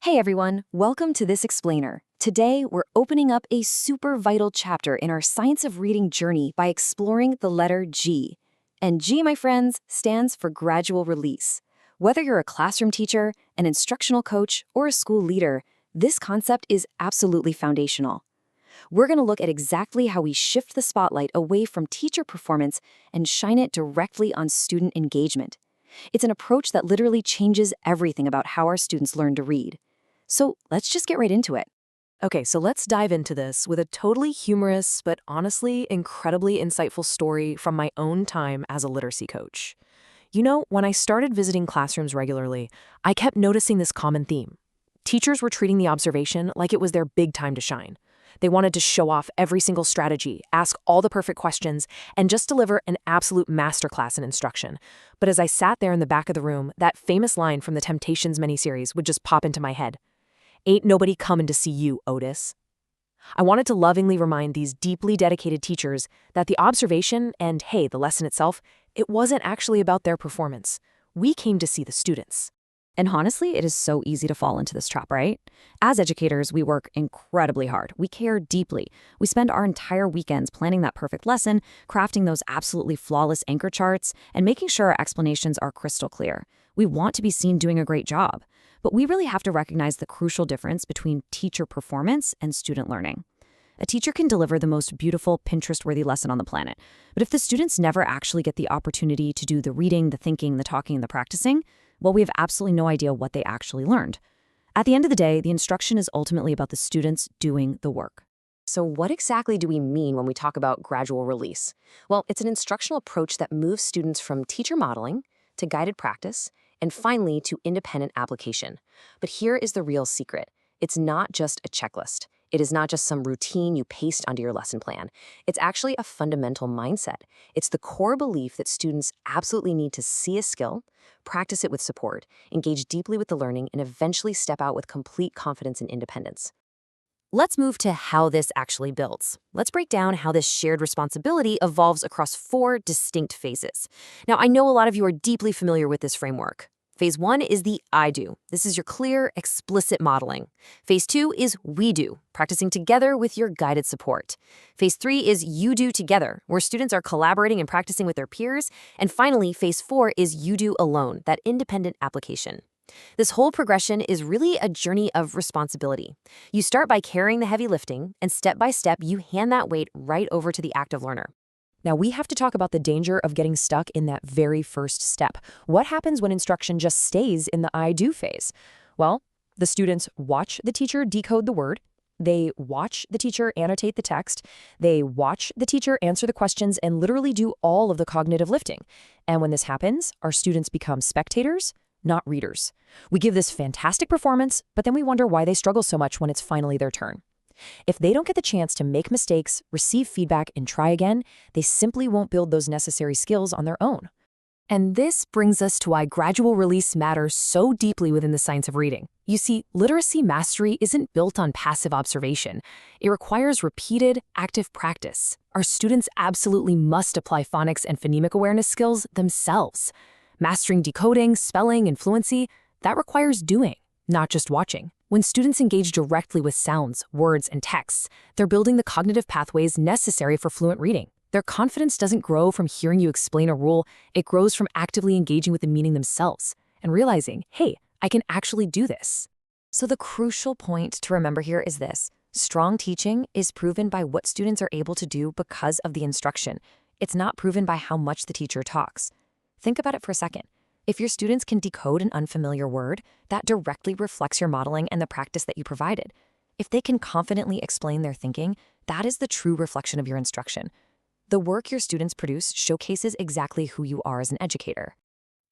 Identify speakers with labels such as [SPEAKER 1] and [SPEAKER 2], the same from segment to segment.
[SPEAKER 1] Hey everyone, welcome to This Explainer. Today, we're opening up a super vital chapter in our Science of Reading journey by exploring the letter G. And G, my friends, stands for Gradual Release. Whether you're a classroom teacher, an instructional coach, or a school leader, this concept is absolutely foundational. We're going to look at exactly how we shift the spotlight away from teacher performance and shine it directly on student engagement. It's an approach that literally changes everything about how our students learn to read. So let's just get right into it.
[SPEAKER 2] Okay, so let's dive into this with a totally humorous but honestly incredibly insightful story from my own time as a literacy coach. You know, when I started visiting classrooms regularly, I kept noticing this common theme. Teachers were treating the observation like it was their big time to shine. They wanted to show off every single strategy, ask all the perfect questions, and just deliver an absolute masterclass in instruction. But as I sat there in the back of the room, that famous line from the Temptations miniseries would just pop into my head. Ain't nobody coming to see you, Otis. I wanted to lovingly remind these deeply dedicated teachers that the observation and, hey, the lesson itself, it wasn't actually about their performance. We came to see the students.
[SPEAKER 1] And honestly, it is so easy to fall into this trap, right? As educators, we work incredibly hard. We care deeply. We spend our entire weekends planning that perfect lesson, crafting those absolutely flawless anchor charts, and making sure our explanations are crystal clear. We want to be seen doing a great job. But we really have to recognize the crucial difference between teacher performance and student learning. A teacher can deliver the most beautiful, Pinterest-worthy lesson on the planet, but if the students never actually get the opportunity to do the reading, the thinking, the talking, and the practicing, well, we have absolutely no idea what they actually learned. At the end of the day, the instruction is ultimately about the students doing the work.
[SPEAKER 3] So what exactly do we mean when we talk about gradual release? Well, it's an instructional approach that moves students from teacher modeling to guided practice, and finally to independent application. But here is the real secret. It's not just a checklist. It is not just some routine you paste onto your lesson plan. It's actually a fundamental mindset. It's the core belief that students absolutely need to see a skill, practice it with support, engage deeply with the learning, and eventually step out with complete confidence and independence.
[SPEAKER 1] Let's move to how this actually builds. Let's break down how this shared responsibility evolves across 4 distinct phases. Now, I know a lot of you are deeply familiar with this framework. Phase 1 is the I do. This is your clear, explicit modeling. Phase 2 is we do, practicing together with your guided support. Phase 3 is you do together, where students are collaborating and practicing with their peers. And finally, phase 4 is you do alone, that independent application. This whole progression is really a journey of responsibility. You start by carrying the heavy lifting, and step by step, you hand that weight right over to the active learner.
[SPEAKER 2] Now, we have to talk about the danger of getting stuck in that very first step. What happens when instruction just stays in the I do phase? Well, the students watch the teacher decode the word, they watch the teacher annotate the text, they watch the teacher answer the questions and literally do all of the cognitive lifting. And when this happens, our students become spectators, not readers. We give this fantastic performance, but then we wonder why they struggle so much when it's finally their turn. If they don't get the chance to make mistakes, receive feedback, and try again, they simply won't build those necessary skills on their own. And this brings us to why gradual release matters so deeply within the science of reading. You see, literacy mastery isn't built on passive observation. It requires repeated, active practice. Our students absolutely must apply phonics and phonemic awareness skills themselves. Mastering decoding, spelling, and fluency, that requires doing, not just watching. When students engage directly with sounds, words, and texts, they're building the cognitive pathways necessary for fluent reading. Their confidence doesn't grow from hearing you explain a rule, it grows from actively engaging with the meaning themselves and realizing, hey, I can actually do this.
[SPEAKER 1] So the crucial point to remember here is this. Strong teaching is proven by what students are able to do because of the instruction. It's not proven by how much the teacher talks. Think about it for a second. If your students can decode an unfamiliar word, that directly reflects your modeling and the practice that you provided. If they can confidently explain their thinking, that is the true reflection of your instruction. The work your students produce showcases exactly who you are as an educator.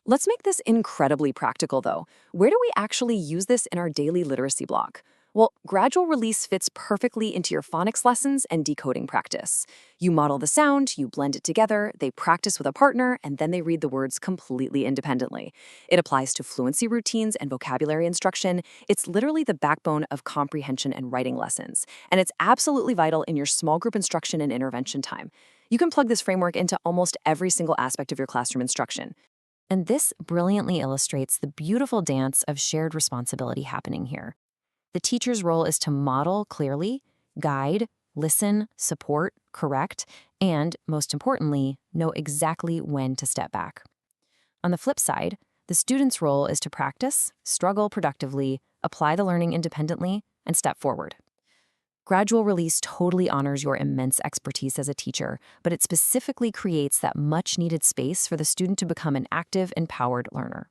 [SPEAKER 1] Let's make this incredibly practical, though. Where do we actually use this in our daily literacy block? Well, gradual release fits perfectly into your phonics lessons and decoding practice. You model the sound, you blend it together, they practice with a partner, and then they read the words completely independently. It applies to fluency routines and vocabulary instruction. It's literally the backbone of comprehension and writing lessons. And it's absolutely vital in your small group instruction and intervention time. You can plug this framework into almost every single aspect of your classroom instruction. And this brilliantly illustrates the beautiful dance of shared responsibility happening here.
[SPEAKER 3] The teacher's role is to model clearly, guide, listen, support, correct, and, most importantly, know exactly when to step back. On the flip side, the student's role is to practice, struggle productively, apply the learning independently, and step forward. Gradual Release totally honors your immense expertise as a teacher, but it specifically creates that much-needed space for the student to become an active, empowered learner.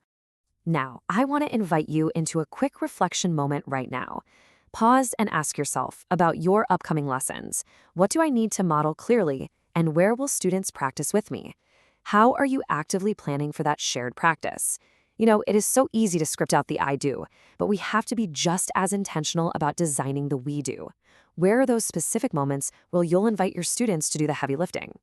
[SPEAKER 3] Now, I want to invite you into a quick reflection moment right now. Pause and ask yourself about your upcoming lessons. What do I need to model clearly, and where will students practice with me? How are you actively planning for that shared practice? It is so easy to script out the I do, but we have to be just as intentional about designing the we do. Where are those specific moments where you'll invite your students to do the heavy lifting?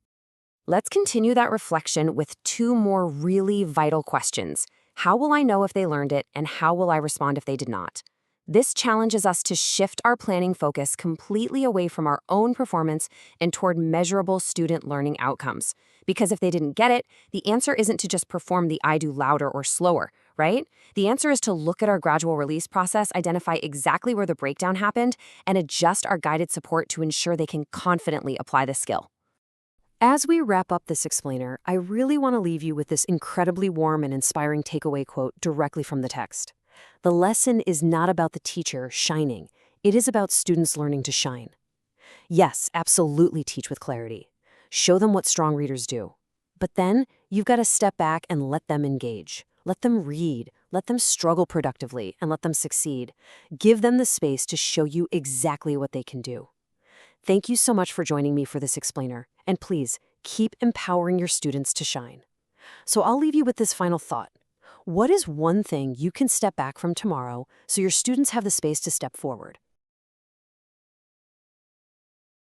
[SPEAKER 3] Let's continue that reflection with two more really vital questions. How will I know if they learned it, and how will I respond if they did not? This challenges us to shift our planning focus completely away from our own performance and toward measurable student learning outcomes. Because if they didn't get it, the answer isn't to just perform the I do louder or slower, right? The answer is to look at our gradual release process, identify exactly where the breakdown happened, and adjust our guided support to ensure they can confidently apply the skill. As we wrap up this explainer, I really want to leave you with this incredibly warm and inspiring takeaway quote directly from the text. The lesson is not about the teacher shining. It is about students learning to shine. Yes, absolutely teach with clarity. Show them what strong readers do. But then you've got to step back and let them engage. Let them read. Let them struggle productively and let them succeed. Give them the space to show you exactly what they can do. Thank you so much for joining me for this explainer. And please, keep empowering your students to shine. So I'll leave you with this final thought. What is one thing you can step back from tomorrow so your students have the space to step forward?